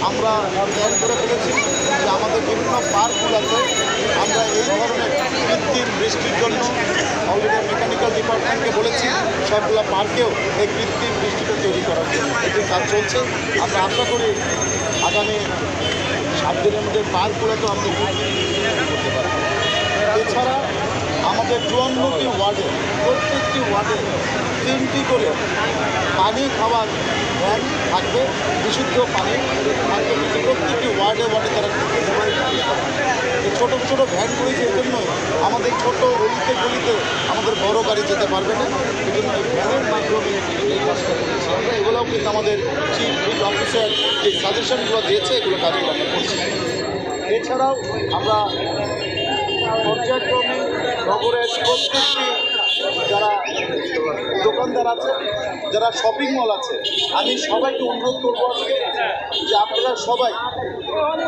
আমরা প্ল্যান করে ফেলেছি যে আমাদের বিভিন্ন পার্কগুলোতে আমরা এই ধরনের কৃত্রিম বৃষ্টির জন্য অলরেডি মেকানিক্যাল ডিপার্টমেন্টকে বলেছি সবগুলো পার্কেও এই কৃত্রিম বৃষ্টিটা তৈরি করার জন্য এটির কাজ চলছে। আমরা আশা করি আগামী 7 দিনের মধ্যে পার্কগুলোতেও আমরা করতে পারব। এছাড়া আমাদের 54টি ওয়ার্ডে প্রত্যেকটি ওয়ার্ডে 3টি করে পানি খাওয়ার ভ্যান থাকবে, বিশুদ্ধ পানি থাকবে প্রত্যেকটি ওয়ার্ডে ওয়ার্ডে তারা এই ছোটো ছোটো ভ্যানগুলি যে জন্য আমাদের ছোটো অলিতে গলিতে আমাদের বড় গাড়ি যেতে পারবে না, এই জন্য এই ভ্যানের মাধ্যমে এই কাজটা করছি আমরা। এগুলোও কিন্তু আমাদের চিফ ফিল্ড অফিসার যে সাজেশনগুলো দিয়েছে এগুলো কাজগুলো আমরা করছি। এছাড়াও আমরা পর্যায়ক্রমে নগরের প্রত্যেকটি যারা দোকানদার আছে, যারা শপিং মল আছে, আমি সবাইকে অনুরোধ করবো আজকে যে আপনারা সবাই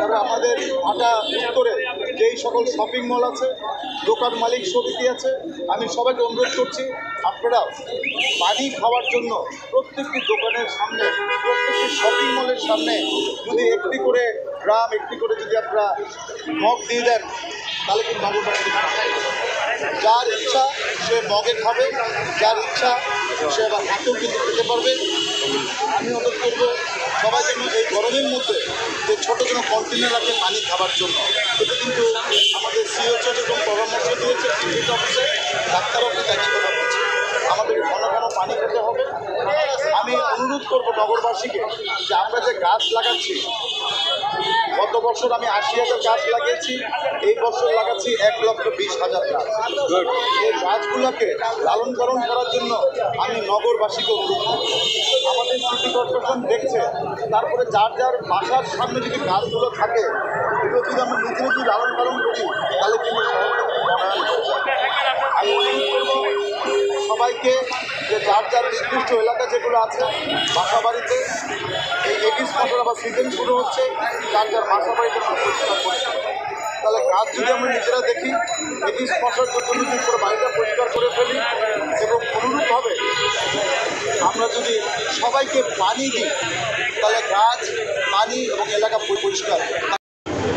তারা আমাদের ভাটা উত্তরে যেই সকল শপিং মল আছে, দোকান মালিক সমিতি আছে, আমি সবাইকে অনুরোধ করছি আপনারা পানি খাওয়ার জন্য প্রত্যেকটি দোকানের সামনে, প্রত্যেকটি শপিং মলের সামনে যদি একটি করে ড্রাম, একটি করে যদি আপনারা মগ দিয়ে দেন তাহলে কিন্তু নগরবাসী যার ইচ্ছা সে মগে খাবে, যার ইচ্ছা সে আবার হাতেও কিন্তু খেতে পারবে। আমি অনুরোধ করবো সবাই যেন এই গরমের মধ্যে যে ছোটো কোনো কন্টেনার রাখে পানি খাবার জন্য, এটা কিন্তু আমাদের সিওচে যখন পরামর্শ দিয়েছে চিফ অফিসে, ডাক্তারও কিন্তু একই কথা বলছে আমাদের ঘন ঘন পানি খেতে হবে। আমি অনুরোধ করবো নগরবাসীকে যে আমরা যে গাছ লাগাচ্ছি, গত বছর আমি 80,000 গাছ লাগিয়েছি, এই বছর লাগাচ্ছি 1,20,000 গাছ। এই গাছগুলোকে লালন পালন করার জন্য আমি নগরবাসীকে অনুরোধ করব। আমাদের সিটি কর্পোরেশন দেখছে, তারপরে যার যার বাসার সামনে যদি গাছগুলো থাকে এগুলো যদি আমরা নিজে নিজে লালন পালন করি তাহলে কিন্তু আমি অনুরোধ করবো সবাইকে যে যার যার নির্দিষ্ট এলাকা যেগুলো আছে বাসা বাড়িতে এই এডিস মশলা বা সিজন শুরু হচ্ছে, যার যার বাসা বাড়িতে পরিষ্কার পরিষ্কার তাহলে গাছ যদি আমরা নিজেরা দেখি এডিস মশার জন্য যদি করে বাড়িটা পরিষ্কার করে ফেলি এবং অনুরূপভাবে আমরা যদি সবাইকে পানি দিই তাহলে গাছ, পানি এবং এলাকা পরিষ্কার।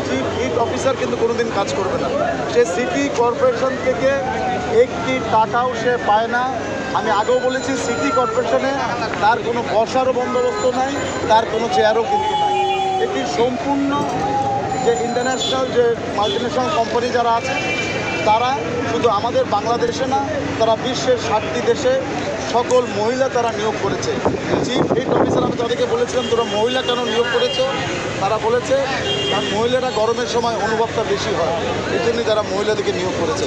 চিফ হিট অফিসার কিন্তু কোনোদিন কাজ করবে না, সে সিটি কর্পোরেশন থেকে একটি টাকাও সে পায় না। আমি আগেও বলেছি সিটি কর্পোরেশনে তার কোনো বসারও বন্দোবস্ত নাই, তার কোনো চেয়ারও কিন্তু নাই। এটি সম্পূর্ণ যে ইন্টারন্যাশনাল যে মাল্টিনেশনাল কোম্পানি যারা আছে তারা শুধু আমাদের বাংলাদেশে না, তারা বিশ্বের 60টি দেশে সকল মহিলা তারা নিয়োগ করেছে। চিফ হিট অফিসার আমি তাদেরকে বলেছিলাম তোরা মহিলা কেন নিয়োগ করেছো, তারা বলেছে কারণ মহিলারা গরমের সময় অনুভবটা বেশি হয়, এই জন্যই তারা মহিলাদেরকে নিয়োগ করেছে।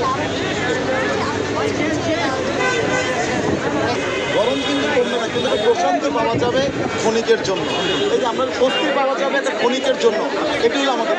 গরম কিন্তু কমবে না, কিন্তু প্রশান্তি পাওয়া যাবে ক্ষণিকের জন্য, এই যে আমরা স্বস্তি পাওয়া যাবে একটা ক্ষণিকের জন্য, এটি হলো আমাদের